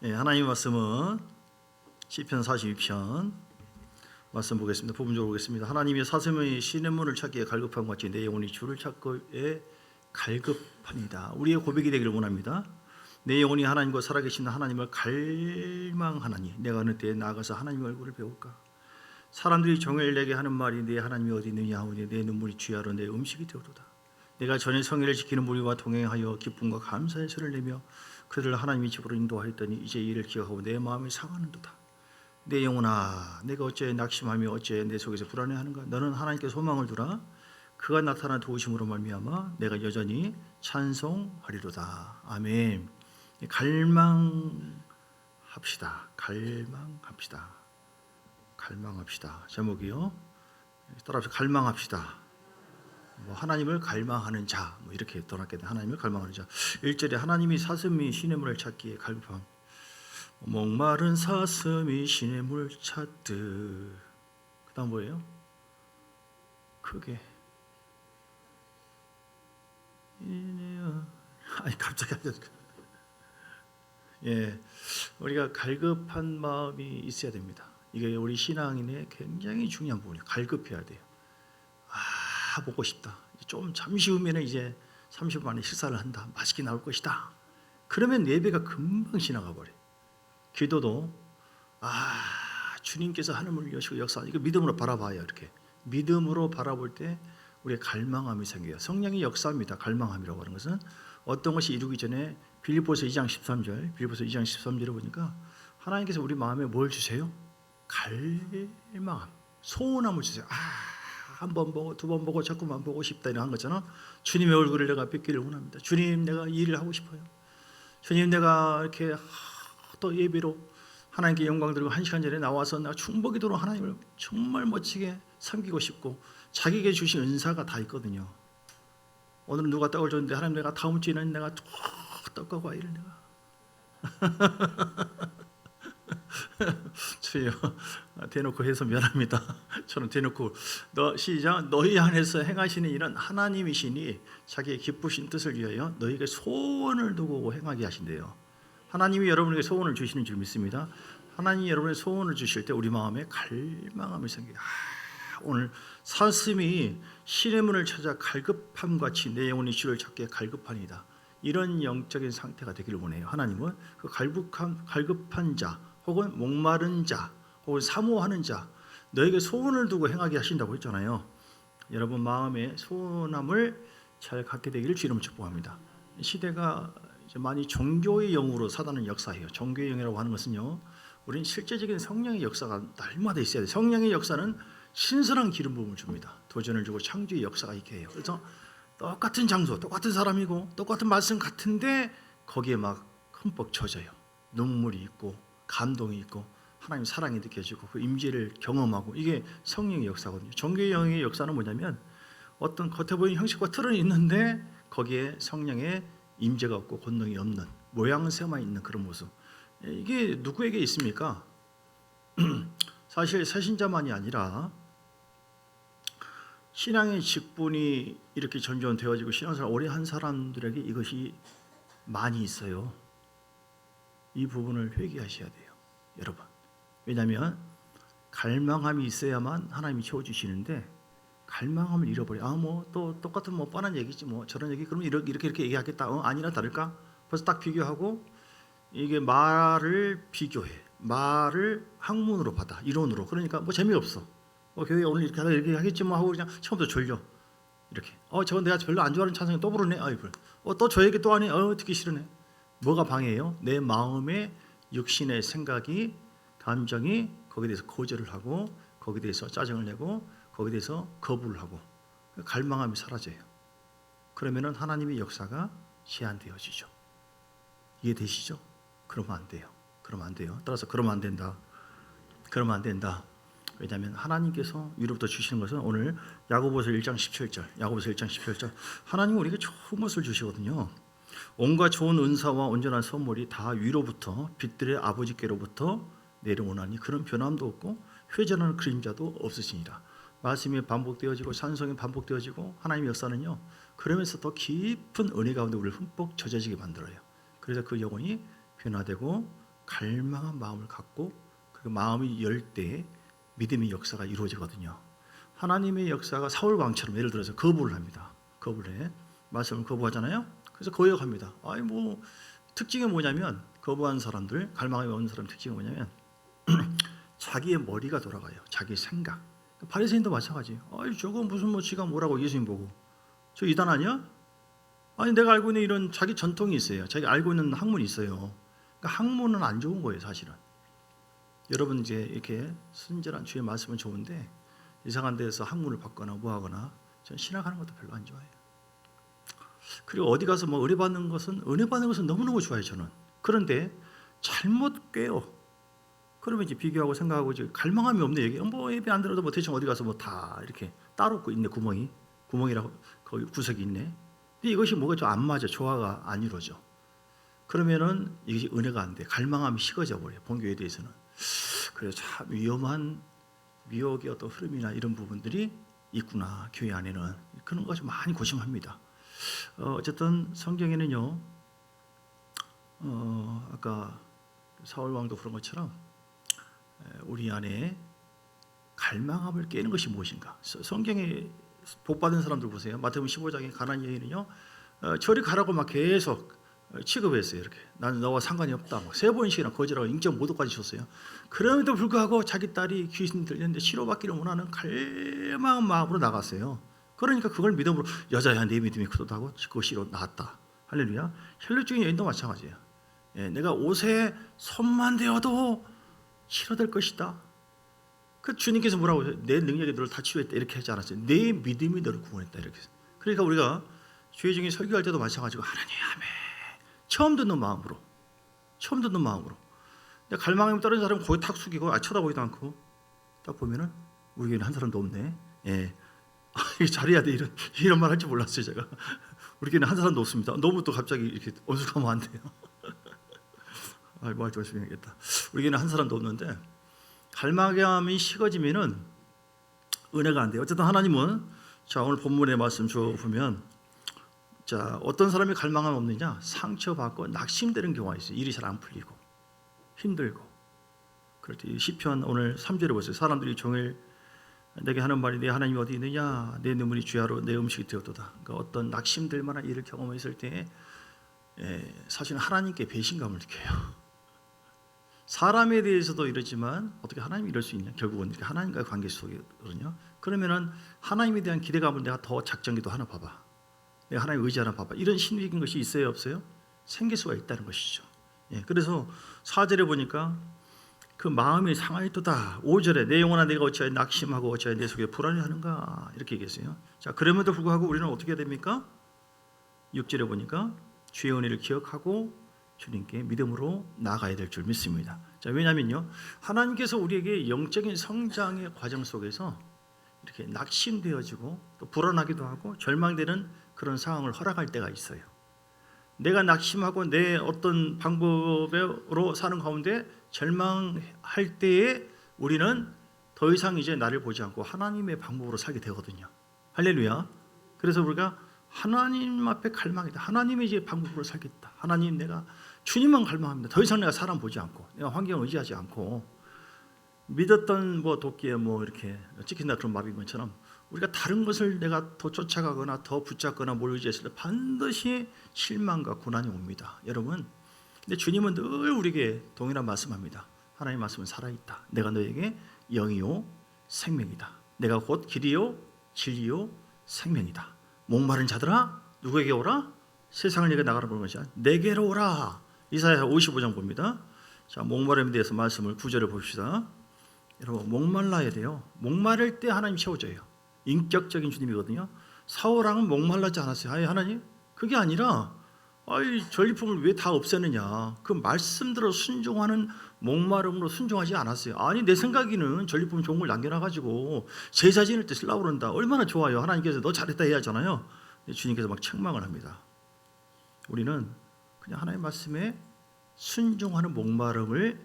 예, 하나님의 말씀은 시편 42편 말씀 보겠습니다. 부분적으로 보겠습니다. 하나님의 사슴의 시냇물을 찾기에 갈급함 같이 내 영혼이 주를 찾기에 갈급하니다. 우리의 고백이 되기를 원합니다. 내 영혼이 하나님과 살아계신 하나님을 갈망하나니 내가 어느 때에 나아가서 하나님의 얼굴을 배울까. 사람들이 종일 내게 하는 말이 내 하나님이 어디 있느냐 하오니 내 눈물이 주야로 내 음식이 되오도다. 내가 전에 성회를 지키는 무리와 동행하여 기쁨과 감사의 소리를 내며 그들을 하나님의 집으로 인도하였더니 이제 이를 기억하고 내 마음이 상하는도다. 내 영혼아, 내가 어째 낙심하며 어째 내 속에서 불안해하는가. 너는 하나님께 소망을 두라. 그가 나타나 도우심으로 말미암아 내가 여전히 찬송하리로다. 아멘. 갈망합시다. 갈망합시다. 제목이요. 따라서 갈망합시다. 하나님을 갈망하는 자, 이렇게 떠났게 돼. 하나님을 갈망하는 자. 1절에 하나님이 사슴이 시냇물을 찾기에 갈급함. 목마른 사슴이 시냇물 찾듯. 그 다음 뭐예요? 크게. 아니 갑자기 예, 우리가 갈급한 마음이 있어야 됩니다. 이게 우리 신앙인의 굉장히 중요한 부분이에요. 갈급해야 돼요. 먹고 싶다. 좀 잠시 후면 이제 30분 만에 식사를 한다. 맛있게 나올 것이다. 그러면 예배가 금방 지나가 버려. 기도도 주님께서 하늘을 여시고 역사하는 이거 믿음으로 바라봐요. 이렇게 믿음으로 바라볼 때 우리의 갈망함이 생겨요. 성령의 역사입니다. 갈망함이라고 하는 것은 어떤 것이 이루기 전에 빌립보서 2장 13절에 보니까 하나님께서 우리 마음에 뭘 주세요? 갈망함, 소원함을 주세요. 한 번 보고 두 번 보고 자꾸만 보고 싶다 이런 것처럼 주님의 얼굴을 내가 뵙기를 원합니다. 주님, 내가 이 일을 하고 싶어요. 주님, 내가 이렇게 또 예배로 하나님께 영광 드리고 1시간 전에 나와서 내가 충복이도록 하나님을 정말 멋지게 섬기고 싶고 자기에게 주신 은사가 다 있거든요. 오늘은 누가 떡을 줬는데 하나님, 내가 다음 주에는 내가 떡과 과일을 내가 주여, 대놓고 해서 미안합니다. 저는 대놓고 시작. 너희 안에서 행하시는 일은 하나님이시니 자기의 기쁘신 뜻을 위하여 너희에게 소원을 두고 행하게 하신대요. 하나님이 여러분에게 소원을 주시는 줄 믿습니다. 하나님이 여러분의 소원을 주실 때 우리 마음에 갈망함이 생겨요. 오늘 사슴이 시냇물을 찾아 갈급함같이 내 영혼이 주를 찾기에 갈급하니이다. 이런 영적인 상태가 되기를 원해요. 하나님은 그 갈급한 자 혹은 목마른 자 혹은 사모하는 자 너에게 소원을 두고 행하게 하신다고 했잖아요. 여러분 마음에 소원함을 잘 갖게 되기를 주님으로 축복합니다. 시대가 이제 많이 종교의 영으로 사단은 역사해요. 종교의 영이라고 하는 것은요, 우리는 실제적인 성령의 역사가 날마다 있어야 돼요. 성령의 역사는 신선한 기름 부음을 줍니다. 도전을 주고 창조의 역사가 있게 해요. 그래서 똑같은 장소, 똑같은 사람이고 똑같은 말씀 같은데 거기에 막 흠뻑 젖어요. 눈물이 있고 감동이 있고 하나님 사랑이 느껴지고 그 임재를 경험하고, 이게 성령의 역사거든요. 종교의 영의 역사는 뭐냐면 어떤 겉에 보이는 형식과 틀은 있는데 거기에 성령의 임재가 없고 권능이 없는, 모양새만 있는 그런 모습. 이게 누구에게 있습니까? 사실 새신자만이 아니라 신앙의 직분이 이렇게 전전되어지고 신앙생활 오래 한 사람들에게 이것이 많이 있어요. 이 부분을 회개하셔야 돼요, 여러분. 왜냐하면 갈망함이 있어야만 하나님이 채워주시는데 갈망함을 잃어버려. 또 똑같은 뻔한 얘기지 저런 얘기 그러면 이렇게 얘기하겠다. 아니나 다를까? 벌써 딱 비교하고 이게 말을 비교해. 말을 학문으로 받아, 이론으로. 그러니까 재미없어. 교회 오늘 이렇게 하다 이렇게 하겠지 하고 그냥 처음부터 졸려. 이렇게. 저건 내가 별로 안 좋아하는 찬송이 또 부르네. 또 저 얘기 또 하네. 듣기 싫으네. 뭐가 방해해요? 내 마음의 육신의 생각이, 감정이 거기에 대해서 거절을 하고 거기에 대해서 짜증을 내고 거기에 대해서 거부를 하고 갈망함이 사라져요. 그러면은 하나님의 역사가 제한되어지죠. 이해되시죠? 그러면 안 돼요. 따라서 그러면 안 된다. 왜냐하면 하나님께서 위로부터 주시는 것은 오늘 야고보서 1장 17절 하나님은 우리에게 좋은 것을 주시거든요. 온갖 좋은 은사와 온전한 선물이 다 위로부터 빛들의 아버지께로부터 내려오나니 그런 변함도 없고 회전하는 그림자도 없으시니라. 말씀이 반복되어지고 찬송이 반복되어지고 하나님의 역사는요, 그러면서 더 깊은 은혜 가운데 우리를 흠뻑 젖어지게 만들어요. 그래서 그 영혼이 변화되고 갈망한 마음을 갖고 그 마음이 열 때 믿음의 역사가 이루어지거든요. 하나님의 역사가 사울 왕처럼 예를 들어서 거부를 합니다. 거부를 해. 말씀을 거부하잖아요. 그래서 거역합니다. 아니 뭐 특징이 뭐냐면 거부한 사람들, 갈망에 온 사람 특징이 뭐냐면 자기의 머리가 돌아가요. 자기 생각. 바리새인도 마찬가지예요. 아니 저거 무슨 뭐 지가 뭐라고 예수님 보고 저 이단 아니야? 아니 내가 알고 있는 이런 자기 전통이 있어요. 자기 알고 있는 학문이 있어요. 그러니까 학문은 안 좋은 거예요, 사실은. 여러분 이제 이렇게 순전한 주의 말씀은 좋은데 이상한 데서 학문을 받거나 뭐 하거나 저는 신학하는 것도 별로 안 좋아해요. 그리고 어디 가서 뭐 은혜 받는 것은 너무너무 좋아해요, 저는. 그런데 잘못 꿰요. 그러면 이제 비교하고 생각하고 이제 갈망함이 없네 얘기. 뭐 예배 안 들어도 뭐 대충 어디 가서 뭐 다 이렇게 따로 있네 구멍이라고 거기 구석이 있네. 근데 이것이 뭐가 좀 안 맞아, 조화가 안 이루어져. 그러면은 이게 은혜가 안 돼. 갈망함이 식어져 버려. 본교에 대해서는. 그래서 참 위험한 미혹의 어떤 흐름이나 이런 부분들이 있구나. 교회 안에는 그런 거 좀 많이 고심합니다. 어쨌든 성경에는요. 아까 사울 왕도 그런 것처럼 우리 안에 갈망함을 깨는 것이 무엇인가? 성경에 복 받은 사람들 보세요. 마태복음 15장에 가나안 여인은요, 저리 가라고 막 계속 취급했어요. 이렇게 나는 너와 상관이 없다. 막 3번씩이나 거절하고 인정 모독까지 줬어요. 그럼에도 불구하고 자기 딸이 귀신 들렸는데 치료받기를 원하는 갈망한 마음으로 나갔어요. 그러니까 그걸 믿음으로 여자야 내 믿음이 크다고 그것이로 나왔다. 할렐루야. 혈류증인 여인도 마찬가지예요. 내가 옷에 손만 대어도 치료될 것이다. 그 주님께서 뭐라고 해요? 내 능력이 너를 다 치료했다 이렇게 하지 않았어요. 내 믿음이 너를 구원했다 이렇게. 그러니까 우리가 주의 중에 설교할 때도 마찬가지고 하나님 아멘. 처음 듣는 마음으로. 근데 갈망이 떨어진 사람은 거기 탁 숙이고 쳐다보지도 않고 딱 보면은 우리 교회는 한 사람도 없네. 이게 잘해야 돼 이런 말 할 줄 몰랐어요 제가. 우리 교회는 한 사람도 없습니다. 너무 또 갑자기 이렇게 엄숙하면 안 돼요. 뭐 할 줄 조심해야겠다. 우리 교회는 한 사람도 없는데 갈망함이 식어지면은 은혜가 안 돼요. 어쨌든 하나님은 자 오늘 본문의 말씀 보면 자 어떤 사람이 갈망함이 없느냐 상처받고 낙심되는 경우가 있어요. 일이 잘 안 풀리고 힘들고 그럴 때 시편 오늘 3절에 보세요. 사람들이 종일 내게 하는 말이 내 하나님이 어디 있느냐 내 눈물이 주야로 내 음식이 되었도다. 그러니까 어떤 낙심될 만한 일을 경험했을 때 사실은 하나님께 배신감을 느껴요. 사람에 대해서도 이러지만 어떻게 하나님이 이럴 수 있냐? 결국은 이렇게 하나님과의 관계 속이거든요. 그러면은 하나님에 대한 기대감을 내가 더 작정기도 하나 봐봐. 내가 하나님 의지하나 봐봐. 이런 신비적인 것이 있어요, 없어요? 생길 수가 있다는 것이죠. 그래서 4절에 보니까 그 마음이 상하였도다. 5절에 내 영혼아 내가 어찌하여 낙심하고 어찌하여 내 속에 불안해하는가 이렇게 얘기했어요. 자 그럼에도 불구하고 우리는 어떻게 해야 됩니까? 6절에 보니까 주의 은혜를 기억하고 주님께 믿음으로 나아가야 될 줄 믿습니다. 자, 왜냐면요. 하나님께서 우리에게 영적인 성장의 과정 속에서 이렇게 낙심되어지고 또 불안하기도 하고 절망되는 그런 상황을 허락할 때가 있어요. 내가 낙심하고 내 어떤 방법으로 사는 가운데 절망할 때에 우리는 더 이상 이제 나를 보지 않고 하나님의 방법으로 살게 되거든요. 할렐루야. 그래서 우리가 하나님 앞에 갈망이다. 하나님의 이제 방법으로 살겠다. 하나님 내가 주님만 갈망합니다. 더 이상 내가 사람 보지 않고 내가 환경 의지하지 않고 믿었던 뭐 도끼에 뭐 이렇게 찍힌다 그런 마비인 것처럼 우리가 다른 것을 내가 더 쫓아가거나 더 붙잡거나 뭘 의지했을 때 반드시 실망과 고난이 옵니다. 여러분 근데 주님은 늘 우리에게 동일한 말씀합니다. 하나님의 말씀은 살아있다. 내가 너에게 영이요 생명이다. 내가 곧 길이요 진리요 생명이다. 목마른 자들아 누구에게 오라? 세상을 내게 나가라 보는 것이 아니라 내게로 오라. 이사야 55장 봅니다. 자 목마름에 대해서 말씀을 9절을 봅시다. 여러분 목말라야 돼요. 목마를 때 하나님 채워줘요. 인격적인 주님이거든요. 사울왕은 목말랐지 않았어요. 아니 하나님 그게 아니라 전리품을 왜 다 없애느냐. 그 말씀대로 순종하는 목마름으로 순종하지 않았어요. 아니 내 생각에는 전리품 좋은 걸 남겨놔가지고 제사 지낼 때 쓰려고 그런다. 얼마나 좋아요. 하나님께서 너 잘했다 해야 하잖아요. 주님께서 막 책망을 합니다. 우리는 그냥 하나님의 말씀에 순종하는 목마름을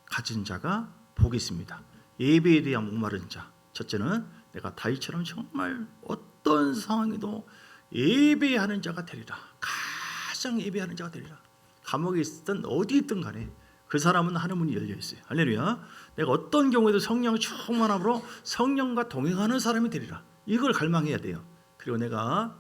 가진 자가 복이 있습니다. 예배에 대한 목마른 자. 첫째는 내가 다윗처럼 정말 어떤 상황에도 예배하는 자가 되리라. 가장 예배하는 자가 되리라. 감옥에 있든 어디 있든 간에 그 사람은 하늘 문이 열려 있어요. 할렐루야. 내가 어떤 경우에도 성령 충만함으로 성령과 동행하는 사람이 되리라. 이걸 갈망해야 돼요. 그리고 내가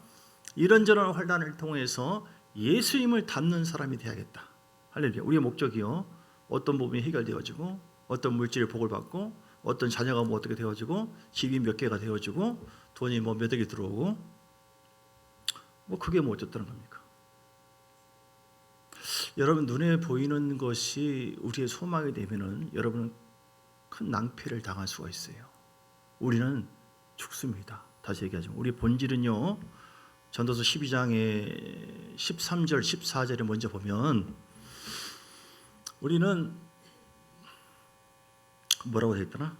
이런저런 환난을 통해서 예수님을 닮는 사람이 되야겠다. 할렐루야. 우리의 목적이요. 어떤 부분이 해결되어지고 어떤 물질의 복을 받고 어떤 자녀가 뭐 어떻게 되어지고 집이 몇 개가 되어지고 돈이 뭐 몇 억이 들어오고 뭐 그게 뭐 어쨌다는 겁니까? 여러분 눈에 보이는 것이 우리의 소망이 되면은 여러분은 큰 낭패를 당할 수가 있어요. 우리는 죽습니다. 다시 얘기하자면 우리 본질은요. 전도서 12장의 13절 14절에 먼저 보면 우리는 뭐라고 되어 있더라?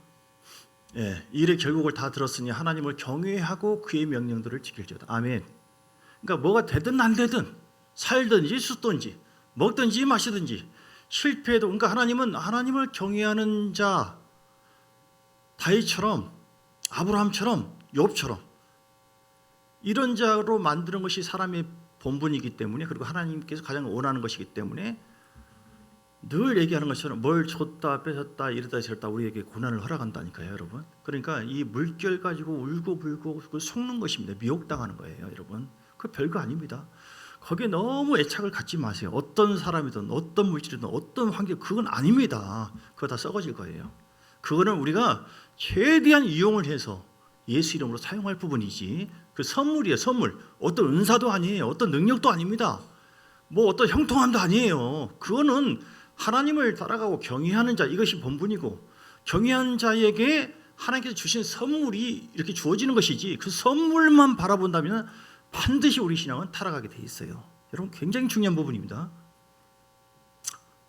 예, 일의 결국을 다 들었으니 하나님을 경외하고 그의 명령들을 지킬지어다. 아멘. 그러니까 뭐가 되든 안 되든 살든지 죽든지 먹든지 마시든지 실패해도 그러니까 하나님은 하나님을 경외하는 자 다윗처럼 아브라함처럼 욥처럼 이런 자로 만드는 것이 사람의 본분이기 때문에 그리고 하나님께서 가장 원하는 것이기 때문에 늘 얘기하는 것처럼 뭘 줬다 뺏었다 이러다 저러다 우리에게 고난을 허락한다니까요, 여러분. 그러니까 이 물결 가지고 울고불고 속는 것입니다. 미혹당하는 거예요, 여러분. 그 별거 아닙니다. 거기에 너무 애착을 갖지 마세요. 어떤 사람이든 어떤 물질이든 어떤 환경 그건 아닙니다. 그거 다 썩어질 거예요. 그거는 우리가 최대한 이용을 해서 예수 이름으로 사용할 부분이지 그 선물이에요. 선물. 어떤 은사도 아니에요. 어떤 능력도 아닙니다. 뭐 어떤 형통함도 아니에요. 그거는 하나님을 따라가고 경외하는 자 이것이 본분이고 경외하는 자에게 하나님께서 주신 선물이 이렇게 주어지는 것이지 그 선물만 바라본다면 반드시 우리 신앙은 타락하게 돼 있어요. 여러분 굉장히 중요한 부분입니다.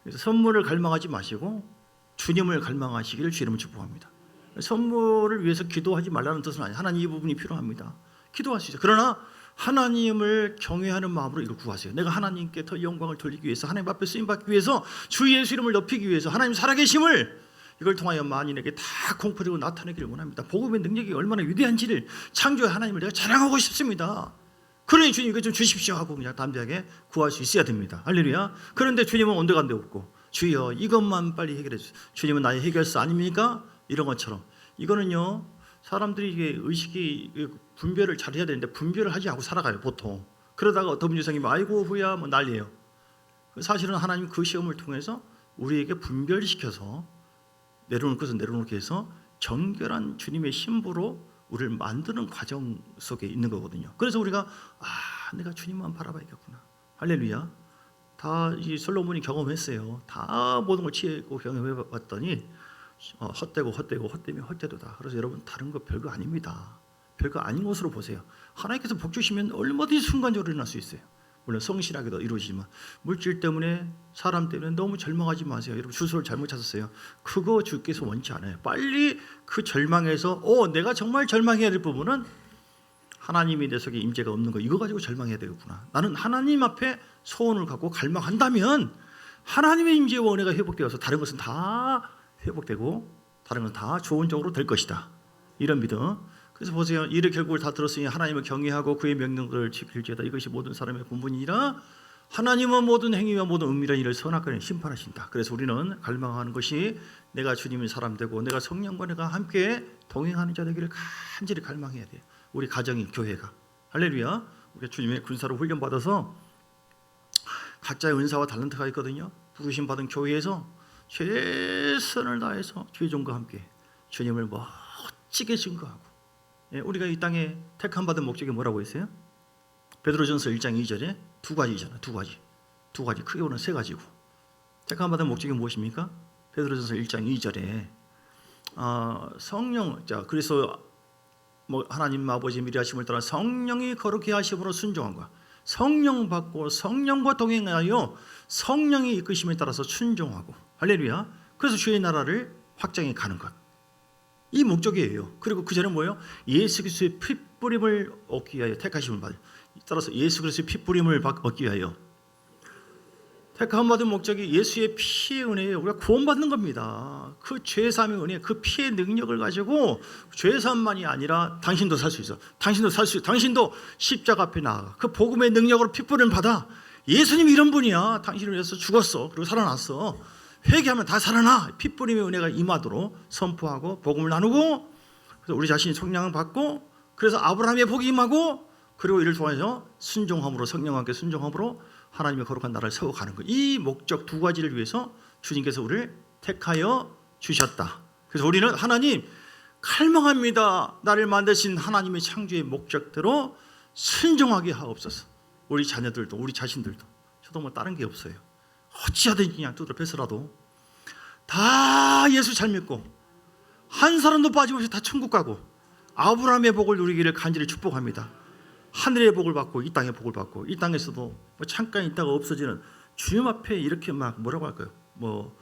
그래서 선물을 갈망하지 마시고 주님을 갈망하시기를 주님을 축복합니다. 선물을 위해서 기도하지 말라는 뜻은 아니에요. 하나님 이 부분이 필요합니다. 기도할 수 있어요. 그러나 하나님을 경외하는 마음으로 이걸 구하세요. 내가 하나님께 더 영광을 돌리기 위해서 하나님 앞에 쓰임받기 위해서 주 예수 이름을 높이기 위해서 하나님 살아계심을 이걸 통하여 만인에게 다 공포되고 나타내기를 원합니다. 복음의 능력이 얼마나 위대한지를 창조의 하나님을 내가 자랑하고 싶습니다. 그러니 주님 이거 좀 주십시오 하고 그냥 담대하게 구할 수 있어야 됩니다. 할렐루야. 그런데 주님은 온데간데 없고 주여 이것만 빨리 해결해 주세요. 주님은 나의 해결사 아닙니까? 이런 것처럼 이거는요 사람들이 이게 의식이 분별을 잘 해야 되는데 분별을 하지 않고 살아가요 보통. 그러다가 어떤 분이 아이고 후야 뭐 난리예요. 사실은 하나님 그 시험을 통해서 우리에게 분별시켜서 내려놓을 것은 내려놓게 해서 정결한 주님의 신부로 우리를 만드는 과정 속에 있는 거거든요. 그래서 우리가 내가 주님만 바라봐야겠구나. 할렐루야. 다 이 솔로몬이 경험했어요. 다 모든 걸 취하고 경험해봤더니 헛되면 헛되도다. 그래서 여러분 다른 거 별거 아닙니다. 별거 아닌 것으로 보세요. 하나님께서 복 주시면 얼마든지 순간적으로 일어날 수 있어요. 물론 성실하게도 이루어지지만 물질 때문에 사람 때문에 너무 절망하지 마세요. 여러분 주소를 잘못 찾았어요. 그거 주께서 원치 않아요. 빨리 그 절망에서 내가 정말 절망해야 될 부분은 하나님이 내 속에 임재가 없는 거 이거 가지고 절망해야 되겠구나. 나는 하나님 앞에 소원을 갖고 갈망한다면 하나님의 임재와 은혜가 회복되어서 다른 것은 다 회복되고 다른 건 다 좋은 쪽으로 될 것이다. 이런 믿음. 그래서 보세요. 일의 결국을 다 들었으니 하나님을 경외하고 그의 명령들을 지킬지어다. 이것이 모든 사람의 본분이니라. 하나님은 모든 행위와 모든 은밀한 일을 선악과에 심판하신다. 그래서 우리는 갈망하는 것이 내가 주님의 사람 되고 내가 성령과 내가 함께 동행하는 자 되기를 간절히 갈망해야 돼요. 우리 가정이 교회가. 할렐루야. 우리가 주님의 군사로 훈련받아서 각자의 은사와 탤런트가 있거든요. 부르심 받은 교회에서 최선을 다해서 죄종과 함께 주님을 멋지게 증거하고 우리가 이 땅에 택함 받은 목적이 뭐라고 했어요? 베드로전서 1장 2절에 두 가지잖아요. 두 가지 크게 보면 세 가지고 택함 받은 목적이 무엇입니까? 베드로전서 1장 2절에 성령 그래서 하나님 아버지 미리하심을 따라 성령이 거룩히 하심으로 순종함과 성령 받고 성령과 동행하여 성령이 이끄심에 따라서 순종하고 할렐루야. 그래서 주의 나라를 확장해 가는 것. 이 목적이에요. 그리고 그 전에 뭐예요? 예수 그리스도의 핏뿌림을 얻기 위하여 택하심을 받아요. 따라서 예수 그리스도의 핏뿌림을 얻기 위하여 택함 받은 목적이 예수의 피의 은혜예요. 우리가 구원받는 겁니다. 그 죄사함의 은혜, 그 피의 능력을 가지고 죄사함만이 아니라 당신도 살 수 있어. 당신도 십자가 앞에 나아가 그 복음의 능력으로 핏뿌림을 받아 예수님이 이런 분이야. 당신을 위해서 죽었어. 그리고 살아났어. 회개하면 다 살아나. 핏부림의 은혜가 임하도록 선포하고 복음을 나누고, 그래서 우리 자신이 성령을 받고, 그래서 아브라함의 복이 임하고, 그리고 이를 통해서 순종함으로, 성령과 함께 순종함으로 하나님의 거룩한 나라를 세워가는 거예요. 이 목적 두 가지를 위해서 주님께서 우리를 택하여 주셨다. 그래서 우리는 하나님 갈망합니다. 나를 만드신 하나님의 창조의 목적대로 순종하게 하옵소서. 우리 자녀들도 우리 자신들도. 저도 뭐 다른 게 없어요. 어찌하든지 그냥 두드려 펴서라도 다 예수 잘 믿고 한 사람도 빠짐없이 다 천국 가고 아브라함의 복을 누리기를 간절히 축복합니다. 하늘의 복을 받고 이 땅의 복을 받고, 이 땅에서도 뭐 잠깐 있다가 없어지는 주님 앞에 이렇게 막 뭐라고 할까요? 뭐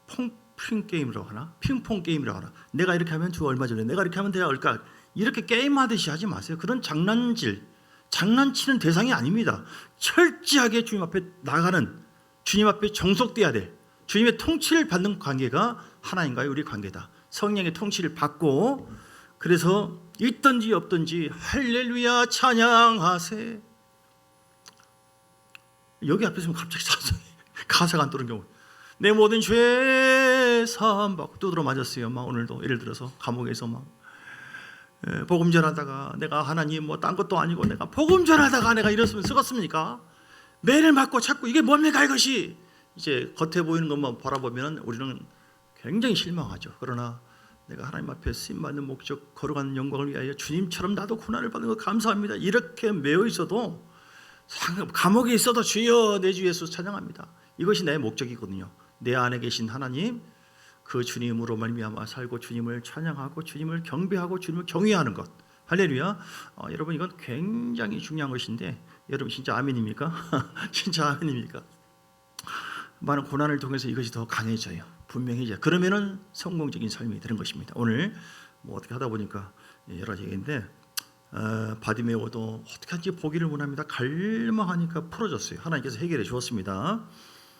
퐁 게임이라고 하나? 핑퐁 게임이라고 하나? 내가 이렇게 하면 주 얼마 전에 내가 이렇게 하면 돼야 할까? 이렇게 게임하듯이 하지 마세요. 그런 장난치는 대상이 아닙니다. 철저하게 주님 앞에 나가는, 주님 앞에 정속돼야 될, 주님의 통치를 받는 관계가 하나님과의 우리 관계다. 성령의 통치를 받고, 그래서 있든지 없든지 할렐루야 찬양하세. 여기 앞에 있으면 갑자기 가사가 안 떠오르는 경우, 내 모든 죄 사함 받고 두드러 맞았어요. 막 오늘도 예를 들어서 감옥에서 막 복음 전하다가 내가 하나님 뭐 딴 것도 아니고 내가 복음 전하다가 내가 이랬으면 쓰겠습니까? 매를 맞고 자꾸 이게 뭡니까 이것이. 이제 겉에 보이는 것만 바라보면 우리는 굉장히 실망하죠. 그러나 내가 하나님 앞에 쓰임받는 목적, 거룩한 영광을 위하여 주님처럼 나도 고난을 받는 거 감사합니다. 이렇게 매여 있어도, 감옥에 있어도 주여 내 주 예수 찬양합니다. 이것이 내 목적이거든요. 내 안에 계신 하나님, 그 주님으로 말미암아 살고 주님을 찬양하고 주님을 경배하고 주님을 경외하는 것. 할렐루야. 여러분 이건 굉장히 중요한 것인데, 여러분 진짜 아멘입니까? 진짜 아멘입니까? 많은 고난을 통해서 이것이 더 강해져요. 분명히 이제 그러면은 성공적인 삶이 되는 것입니다. 오늘 뭐 어떻게 하다 보니까 여러 가지 얘기인데, 바디메오도 어떻게 하는지 보기를 원합니다. 갈망하니까 풀어졌어요. 하나님께서 해결해 주었습니다.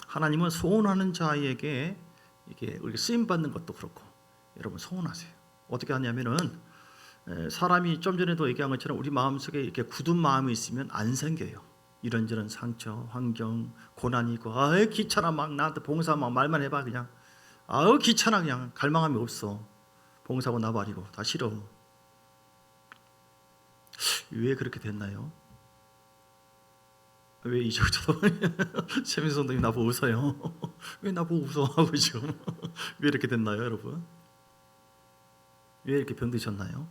하나님은 소원하는 자에게 이게 우리가 쓰임 받는 것도 그렇고, 여러분 소원하세요. 어떻게 하냐면은 사람이 좀 전에도 얘기한 것처럼 우리 마음속에 이렇게 굳은 마음이 있으면 안 생겨요. 이런저런 상처, 환경, 고난이 있고, 아유 귀찮아, 막 나한테 봉사 막 말만 해봐 그냥. 아유 귀찮아, 그냥 갈망함이 없어. 봉사하고 나발이고 다 싫어. 왜 그렇게 됐나요? 왜 이쪽 쳐다보냐? 최민수 선생님 나보고 웃어요. 왜 나보고 웃어하고 지금? 왜 이렇게 됐나요, 여러분? 왜 이렇게 병드셨나요?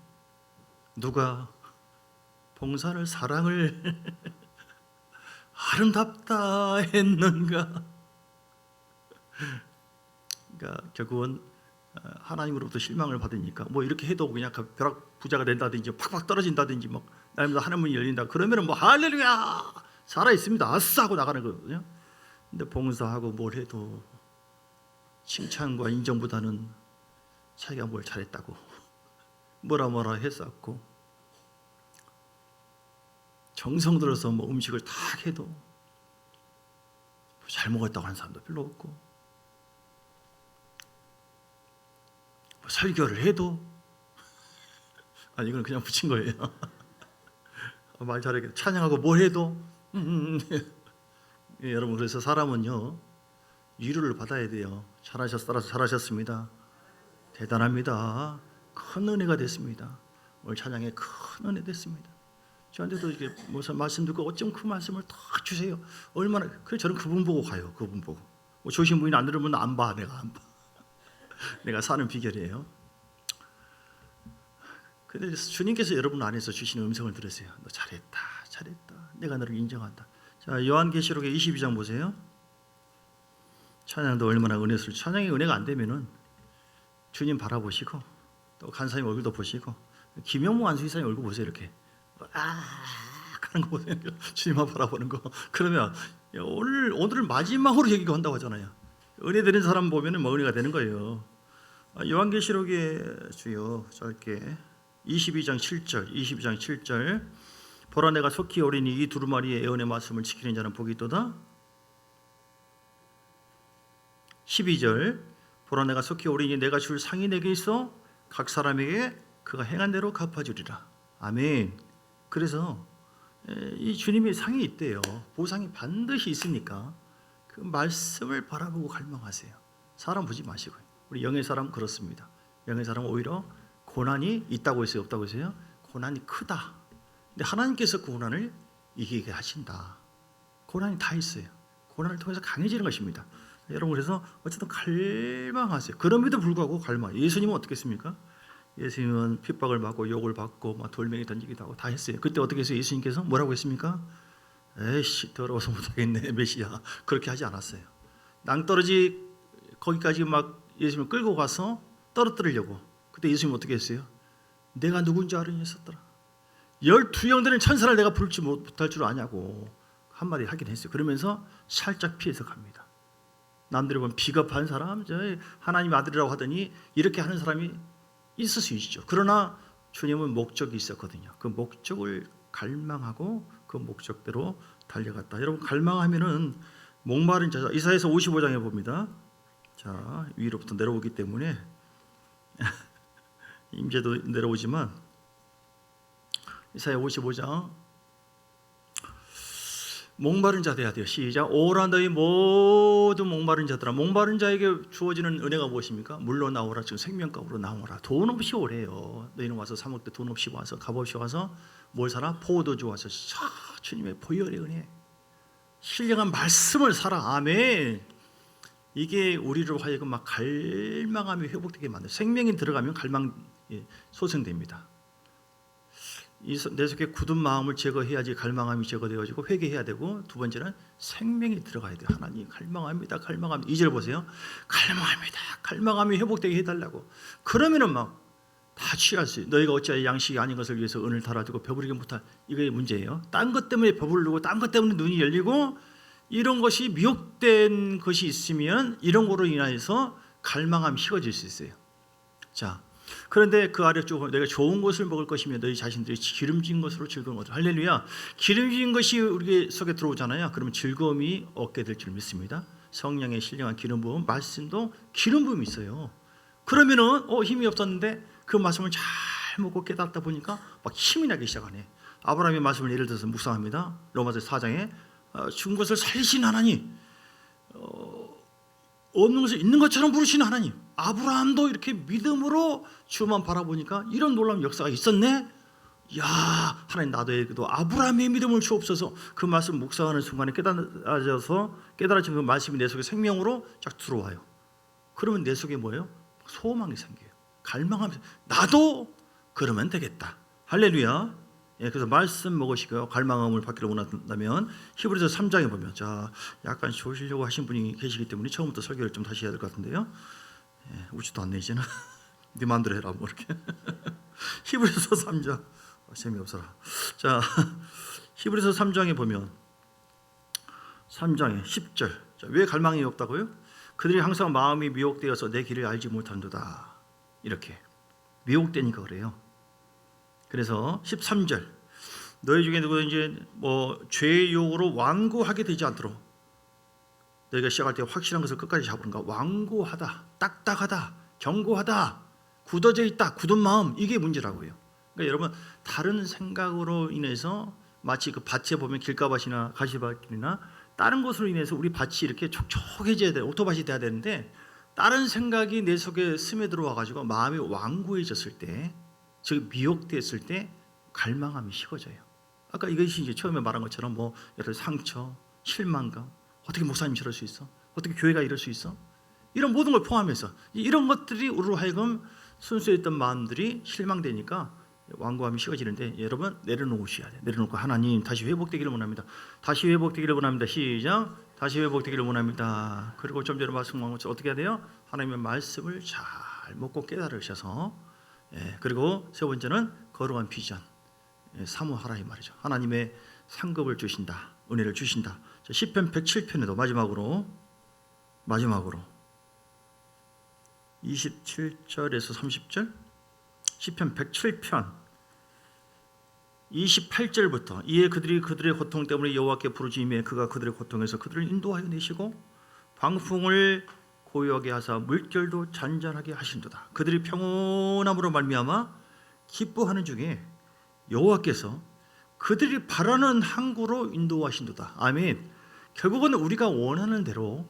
누가 봉사를, 사랑을 아름답다 했는가? 그러니까 결국은 하나님으로부터 실망을 받으니까 뭐 이렇게 해도 그냥 벼락 부자가 된다든지 팍팍 떨어진다든지 막 날마다 하나님문이 열린다 그러면은 뭐 할렐루야 살아 있습니다 아싸 하고 나가는 거거든요. 근데 봉사하고 뭘 해도 칭찬과 인정보다는 자기가 뭘 잘했다고 뭐라 했었고, 정성 들어서 뭐 음식을 다 해도 잘 먹었다고 하는 사람도 별로 없고, 뭐 설교를 해도 아니 이건 그냥 붙인 거예요. 말 잘하게 찬양하고 뭘 해도 예, 여러분 그래서 사람은요 위로를 받아야 돼요. 잘하셨습니다. 대단합니다. 큰 은혜가 됐습니다. 오늘 찬양에 큰 은혜 됐습니다. 저한테도 이렇게 무슨 말씀 듣고 어쩜 그 말씀을 딱 주세요. 얼마나 그래 저는 그분 보고 가요. 그분 보고. 뭐 조신 분이 안 들으면 안 봐. 내가 안 봐. 내가 사는 비결이에요. 근데 주님께서 여러분 안에서 주시는 음성을 들으세요. 너 잘했다. 내가 너를 인정한다. 자, 요한계시록의 22장 보세요. 찬양도 얼마나 은혜스러워. 찬양이 은혜가 안 되면은 주님 바라보시고 또 간사님 얼굴도 보시고, 김영무 안수기사님 얼굴 보세요. 이렇게 하는 거 보세요. 주님만 바라보는 거. 그러면 오늘 마지막으로 얘기가 한다고 하잖아요. 은혜 되는 사람 보면은 뭐 은혜가 되는 거예요. 요한계시록의 주요 짧게 22장 7절 보라 내가 속히 오리니 이 두루마리의 예언의 말씀을 지키는 자는 복이 있도다. 12절 보라 내가 속히 오리니 내가 줄 상이 내게 있어 각 사람에게 그가 행한 대로 갚아주리라. 아멘. 그래서 이 주님의 상이 있대요. 보상이 반드시 있으니까 그 말씀을 바라보고 갈망하세요. 사람 보지 마시고요. 우리 영의 사람 그렇습니다. 영의 사람은 오히려 고난이 있다고 했어요, 없다고 했어요? 고난이 크다. 근데 하나님께서 그 고난을 이기게 하신다. 고난이 다 있어요. 고난을 통해서 강해지는 것입니다. 여러분, 그래서 어쨌든 갈망하세요. 그럼에도 불구하고 갈망. 예수님은 어떻게 했습니까? 예수님은 핍박을 받고 욕을 받고 막 돌멩이 던지기도 하고 다 했어요. 그때 어떻게 했어요? 예수님께서 뭐라고 했습니까? 에이씨 더러워서 못하겠네 메시아. 그렇게 하지 않았어요. 낭떠러지 거기까지 막 예수님을 끌고 가서 떨어뜨리려고. 그때 예수님 어떻게 했어요? 내가 누군지 아느냐 했었더라. 12형 되는 천사를 내가 부를지 못할 줄 아냐고 한마디 하긴 했어요. 그러면서 살짝 피해서 갑니다. 남들이 보면 비겁한 사람, 하나님 아들이라고 하더니 이렇게 하는 사람이 있을 수 있죠. 그러나 주님은 목적이 있었거든요. 그 목적을 갈망하고 그 목적대로 달려갔다. 여러분, 갈망하면은 목마른 자, 이사야서 55장에 봅니다. 자, 위로부터 내려오기 때문에 임재도 내려오지만 이사야 55장 목마른 자 돼야 돼요. 시작. 오라 너희 모두 목마른 자들아. 목마른 자에게 주어지는 은혜가 무엇입니까? 물로 나오라. 지금 생명값으로 나오라. 돈 없이 오래요. 너희는 와서 사 먹되 돈 없이 와서 값 없이 와서 뭘 사라? 포도주 와서 주님의 보혈의 은혜, 신령한 말씀을 사라. 아멘. 이게 우리로 하여금 막 갈망함이 회복되게 만들어요. 생명이 들어가면 갈망 소생됩니다. 내 속에 굳은 마음을 제거해야지 갈망함이 제거되어지고 회개해야 되고, 두 번째는 생명이 들어가야 돼요. 하나님 갈망합니다. 갈망합니다. 2절 보세요. 갈망합니다. 갈망함이 회복되게 해달라고. 그러면은 막 다 취할 수 있어요. 너희가 어찌하여 양식이 아닌 것을 위해서 은을 달아두고 배부르게 못할, 이게 문제예요. 딴 것 때문에 배부르고 딴 것 때문에 눈이 열리고 이런 것이 미혹된 것이 있으면 이런 거로 인하여서 갈망함이 식어질 수 있어요. 자, 그런데 그 아래 쭉 내가 좋은 것을 먹을 것이며 너희 자신들이 기름진 것으로 즐거운 것을. 할렐루야. 기름진 것이 우리 속에 들어오잖아요. 그러면 즐거움이 얻게 될 줄 믿습니다. 성령의 신령한 기름 부음, 말씀도 기름 부음이 있어요. 그러면은 힘이 없었는데 그 말씀을 잘 먹고 깨닫다 보니까 막 힘이 나기 시작하네. 아브라함의 말씀을 예를 들어서 묵상합니다. 로마서 4장에 죽은 것을 살리신 하나님, 없는 것을 있는 것처럼 부르시는 하나님. 아브라함도 이렇게 믿음으로 주만 바라보니까 이런 놀라운 역사가 있었네. 야, 하나님 나도 아브라함의 믿음을 주옵소서. 그 말씀 묵상하는 순간에 깨달아진 그 말씀이 내 속에 생명으로 쫙 들어와요. 그러면 내 속에 뭐예요? 소망이 생겨요. 갈망하면서 나도 그러면 되겠다. 할렐루야. 예, 그래서 말씀 먹으시고요. 갈망함을 받기를 원한다면 히브리서 3장에 보면, 자, 약간 쉬시려고 하신 분이 계시기 때문에 처음부터 설교를 좀 다시 해야 될 것 같은데요. 예, 웃지도 않네 이제는. 네 마음대로 해라 뭐 이렇게. 히브리서 3장 재미없어라. 자, 히브리서 3장에 보면 3장에 10절. 자, 왜 갈망이 없다고요? 그들이 항상 마음이 미혹되어서 내 길을 알지 못한도다. 이렇게 미혹되니까 그래요. 그래서 13절, 너희 중에 누구든지 죄의 유혹으로 완고하게 되지 않도록 너희가 시작할 때 확실한 것을 끝까지 잡으는가. 완고하다, 딱딱하다, 견고하다, 굳어져 있다, 굳은 마음, 이게 문제라고요. 그러니까 여러분, 다른 생각으로 인해서 마치 그 밭에 보면 길가밭이나 가시밭이나 다른 것으로 인해서 우리 밭이 이렇게 촉촉해져야 돼, 오토밭이 돼야 되는데 다른 생각이 내 속에 스며들어와 가지고 마음이 완고해졌을 때, 즉 미혹됐을 때 갈망함이 식어져요. 아까 이것이 이제 처음에 말한 것처럼 예를 들어 상처, 실망감, 어떻게 목사님 저럴 수 있어? 어떻게 교회가 이럴 수 있어? 이런 모든 걸 포함해서 이런 것들이 우리로 하여금 순수했던 마음들이 실망되니까 완고함이 식어지는데, 여러분 내려놓으셔야 돼요. 내려놓고 하나님 다시 회복되기를 원합니다. 다시 회복되기를 원합니다. 시작. 다시 회복되기를 원합니다. 그리고 좀 전에 말씀한 것처럼 어떻게 해야 돼요? 하나님의 말씀을 잘 먹고 깨달으셔서, 그리고 세 번째는 거룩한 비전, 사모하라 이 말이죠. 하나님의 상급을 주신다, 은혜를 주신다. 자, 시편 107편에도 마지막으로 27절에서 30절, 시편 107편 28절부터, 이에 그들이 그들의 고통 때문에 여호와께 부르짖으며 그가 그들의 고통에서 그들을 인도하여 내시고 광풍을 고요하게 하사 물결도 잔잔하게 하신도다. 그들이 평온함으로 말미암아 기뻐하는 중에 여호와께서 그들이 바라는 항구로 인도하신도다. 아멘. 결국은 우리가 원하는 대로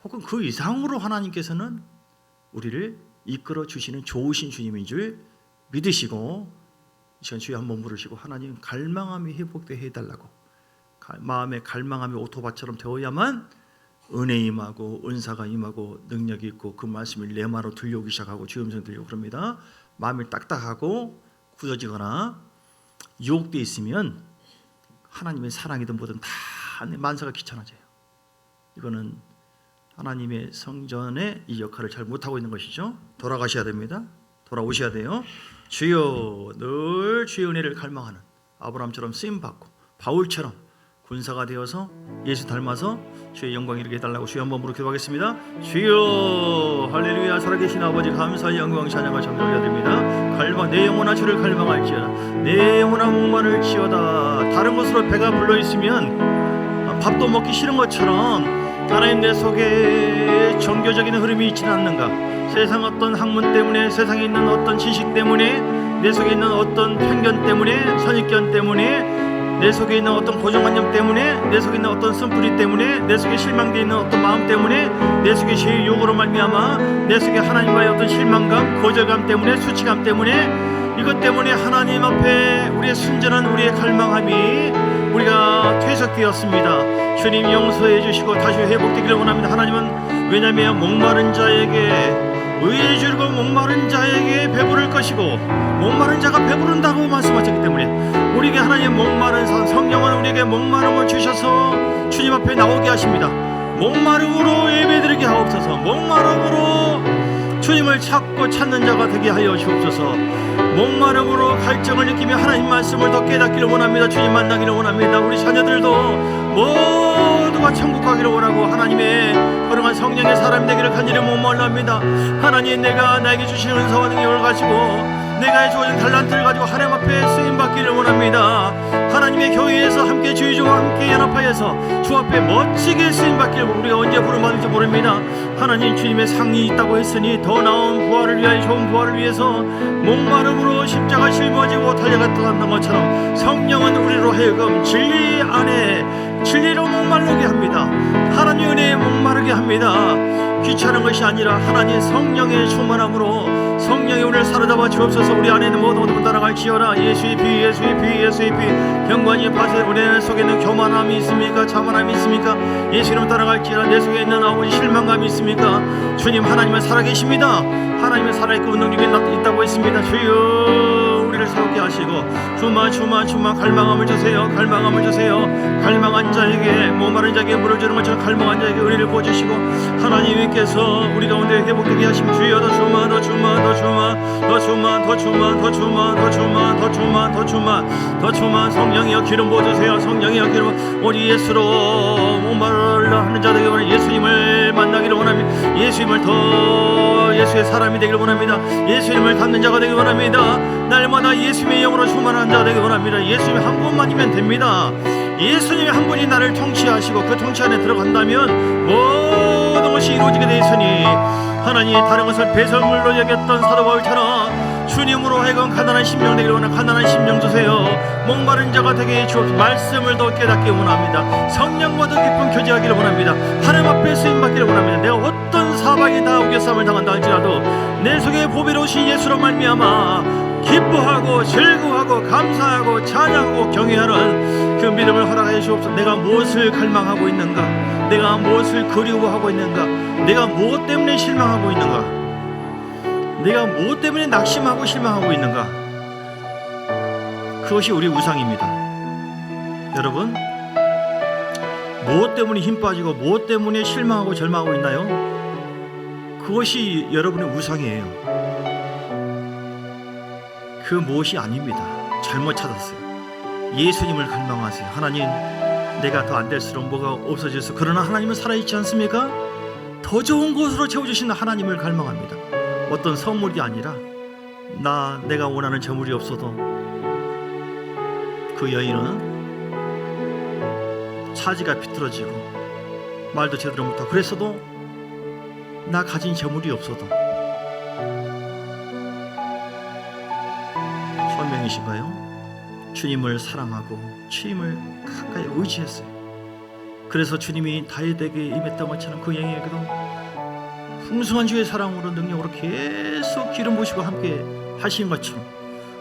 혹은 그 이상으로 하나님께서는 우리를 이끌어 주시는 좋으신 주님인 줄 믿으시고 이 시간 주여 한번 부르시고 하나님 갈망함이 회복되게 해달라고, 마음의 갈망함이 오토바처럼 되어야만 은혜 임하고 은사가 임하고 능력이 있고 그 말씀을 내 마로 들려오기 시작하고 주의 음성 들려오고 그럽니다. 마음이 딱딱하고 굳어지거나 유혹되어 있으면 하나님의 사랑이든 뭐든 다 만사가 귀찮아져요. 이거는 하나님의 성전의 이 역할을 잘 못하고 있는 것이죠. 돌아가셔야 됩니다. 돌아오셔야 돼요. 주여, 늘 주의 은혜를 갈망하는 아브라함처럼 쓰임받고 바울처럼 군사가 되어서 예수 닮아서 주의 영광 이루게 해달라고 주여 한번 부르 기도하겠습니다. 주여, 할렐루야. 살아계신 아버지 감사의 영광 찬양과 존경을 드립니다. 내 영혼아 주를 갈망할지어다. 내 영혼아 목마를지어다. 다른 곳으로 배가 불러있으면 밥도 먹기 싫은 것처럼 하나님 내 속에 종교적인 흐름이 있지는 않는가? 세상 어떤 학문 때문에, 세상에 있는 어떤 지식 때문에, 내 속에 있는 어떤 편견 때문에, 선입견 때문에, 내 속에 있는 어떤 고정관념 때문에, 내 속에 있는 어떤 쓴뿌리 때문에, 내 속에 실망되어 있는 어떤 마음 때문에, 내 속에 죄의 욕으로 말미암아 내 속에 하나님과의 어떤 실망감, 거절감 때문에, 수치감 때문에, 이것 때문에 하나님 앞에 우리의 순전한 우리의 갈망함이 우리가 퇴색되었습니다. 주님 용서해 주시고 다시 회복되기를 원합니다. 하나님은 왜냐하면 목마른 자에게 의에 주르고 목마른 자에게 배부를 것이고 목마른 자가 배부른다고 말씀하셨기 때문에 우리에게 하나님 목마른 성령은 우리에게 목마름을 주셔서 주님 앞에 나오게 하십니다. 목마름으로 예배드리게 하옵소서. 목마름으로 주님을 찾고 찾는 자가 되게 하여 주옵소서. 목마름으로 갈증을 느끼며 하나님 말씀을 더 깨닫기를 원합니다. 주님 만나기를 원합니다. 우리 자녀들도 모두가 천국 가기를 원하고 하나님의 거룩한 성령의 사람이 되기를 간절히 목말라합니다. 하나님, 내가 나에게 주신 은사와 능력을 가지고 내가 주어진 달란트를 가지고 하나님 앞에 쓰임받기를 원합니다. 하나님의 교회에서 함께 주의주와 함께 연합하여서 주 앞에 멋지게 쓰임받기를 우리가 언제 부름받을지 모릅니다. 하나님, 주님의 상이 있다고 했으니 더 나은 부활을 위하여, 좋은 부활을 위해서 목마름으로 십자가 짊어지고 달려갔던 것처럼 성령은 우리로 하여금 진리 안에 진리로 목마르게 합니다. 하나님 은혜에 목마르게 합니다. 귀찮은 것이 아니라 하나님 성령의 충만함으로 성령이 오늘 사로잡아 주옵소서. 우리 안에 있는 모든 따라갈지어다. 예수의 피, 예수의 피, 예수의 피. 병관이 파세. 우리 속에는 교만함이 있습니까? 자만함이 있습니까? 예수 이름 따라갈지어다. 내 속에 있는 아버지 실망감이 있습니까? 주님, 하나님은 살아계십니다. 하나님은 살아있고 운동 중에 있다고 했습니다. 주여, 우리를 새롭게 하시고 주마 갈망함을 주세요. 갈망함을 주세요. 갈망한 자에게, 목마른 자에게 물을 주는 것처럼 갈망한 자에게 은혜를 부어주시고 하나님께서 우리 가운데 회복되게 하시면 주여, 더 주마, 더 주마, 더 주마, 더 주마, 더 주마, 더 주마, 더 주마, 더 주마, 더 주마, 더 주마. 성령이여 기름 부어주세요. 성령이여 기름. 우리 예수로 목마르라 하는 자들에게 원하는 예수님을 만나기를 원합니다. 예수님을 더 예수의 사람이 되기를 원합니다. 예수님을 닮는 자가 되기를 원합니다. 날마다 예수님의 영으로 충만한 자가 되기를 원합니다. 예수님 한 분만이면 됩니다. 예수님이 한 분이 나를 통치하시고 그 통치 안에 들어간다면 모든 것이 이루어지게 되어 있으니 하나님, 다른 것을 배설물로 여겼던 사도 바울처럼 주님으로 하여금 가난한 심령 되기를 원하는 가난한 심령 주세요. 목마른 자가 되게 주옵소서. 말씀을 더 깨닫기 원합니다. 성령과 더 깊은 교제하기를 원합니다. 하나님 앞에 쓰임받기를 원합니다. 내가 어떤 사방에 다 우겨싸움을 당한다 할지라도 내 속에 보배로우신 예수로 말미암아 기뻐하고 즐거워하고 감사하고 찬양하고 경외하는 그 믿음을 허락해 주옵소서. 내가 무엇을 갈망하고 있는가? 내가 무엇을 그리워하고 있는가? 내가 무엇 때문에 실망하고 있는가? 내가 무엇 때문에 낙심하고 실망하고 있는가? 그것이 우리 우상입니다. 여러분, 무엇 때문에 힘 빠지고 무엇 때문에 실망하고 절망하고 있나요? 그것이 여러분의 우상이에요. 그 무엇이 아닙니다. 잘못 찾았어요. 예수님을 갈망하세요. 하나님, 내가 더 안 될수록 뭐가 없어졌어. 그러나 하나님은 살아있지 않습니까? 더 좋은 곳으로 채워주시는 하나님을 갈망합니다. 어떤 선물이 아니라 내가 원하는 재물이 없어도 그 여인은 차지가 비틀어지고 말도 제대로 못하고 그랬어도 나 가진 재물이 없어도 설명이신가요? 주님을 사랑하고 주님을 가까이 의지했어요. 그래서 주님이 다윗에게 임했던 것처럼 그 영에게도 풍성한 주의 사랑으로 능력으로 계속 기름 부으시고 함께 하신 것처럼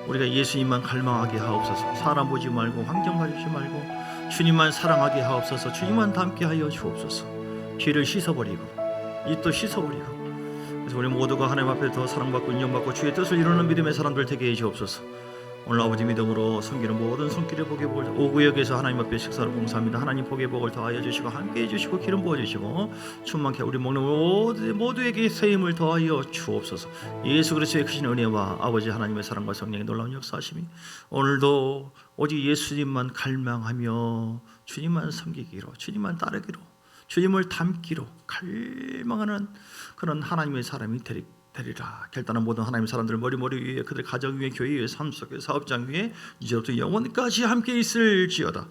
우리가 예수님만 갈망하게 하옵소서. 사람 보지 말고 환경 봐주지 말고 주님만 사랑하게 하옵소서. 주님만 닮게 하여 주옵소서. 귀를 씻어버리고 입도 씻어버리고, 그래서 우리 모두가 하나님 앞에 더 사랑받고 인정받고 주의 뜻을 이루는 믿음의 사람들 되게 해 주옵소서. 오늘 아버지 믿음으로 섬기는 모든 손길의 복의 복을 오구역에서 하나님 앞에 식사를 봉사합니다. 하나님 복의 복을 더하여 주시고 함께해 주시고 기름 부어주시고 충만케 우리 먹는 모두에게 새 힘을 더하여 주옵소서. 예수 그리스도의 크신 은혜와 아버지 하나님의 사랑과 성령의 놀라운 역사하심이 오늘도 오직 예수님만 갈망하며 주님만 섬기기로, 주님만 따르기로, 주님을 닮기로 갈망하는 그런 하나님의 사람이 되리라. 결단한 모든 하나님의 사람들 머리 위에, 그들 가정 위에, 교회 위에, 삶 속에, 사업장 위에 이제부터 영원까지 함께 있을지어다.